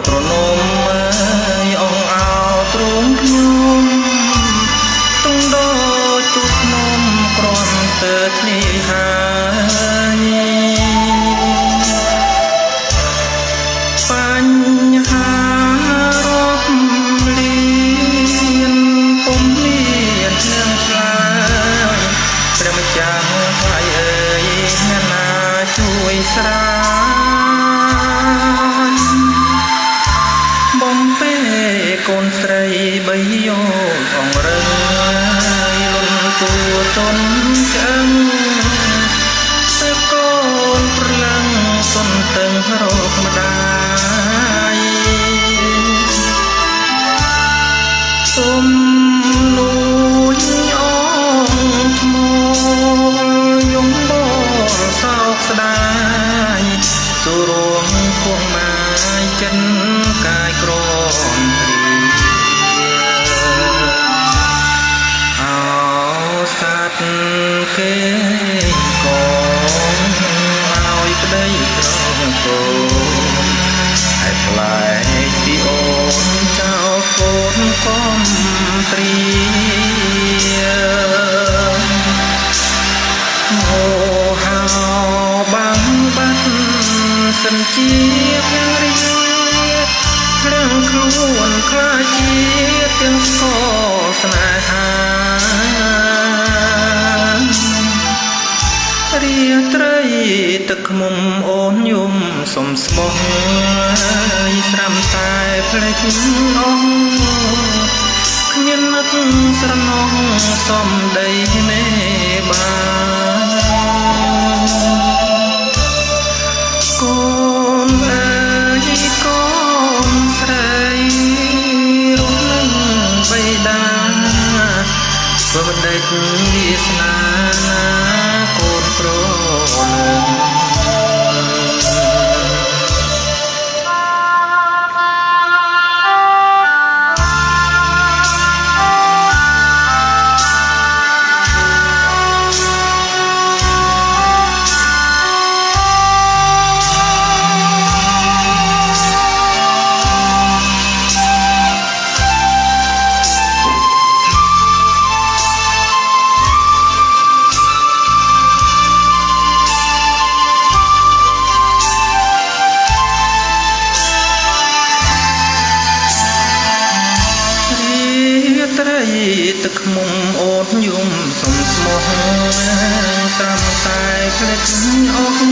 ត្រនមអងអោទ្រង់ខ្ញុំទុំដូចទូភ្នំគ្រាន់ទៅធ្លាហើយបញ្ហារាប់លានពុំមាននឹងឆ្លើយព្រះម្ចាស់ថ្លៃអើយអ្នកណាជួយស្រាយបំពេលកូនស្រីបីយកអងរើយលន់ទួទន់ឆ្អឹងទៅកូនប្រឡឹងសុនតឹងរកម្ដាយសុំនួនអងឈ្មោះយំបរសោកស្ដាយសុរងគង់ម៉ាយចិនកាយក្រំព្រាអោសត្វគេកងឲ្យក្តីក្រងកូនឲ្យផ្លែកពីអូនចៅកូនកំព្រាអូហៅបាំងបាត់សិនជាភាំងរីក្រាំងខ្លួនខ្លាចជាទាំងស្គរស្នេហារាត្រីទឹកឃ្មុំអូនយំសុំស្មោះស្រាំតែភ្លេចអស់គ្មាននឹកស្រណោះសំដីមេបាកូនអើយកូនស្រីរស់នឹងបៃតាធ្វើមិនដេចវាសនាកូនប្រលឹងទឹកឃ្មុំអូនយំសុំស្មោះត្រាំតែភ្លេចអស់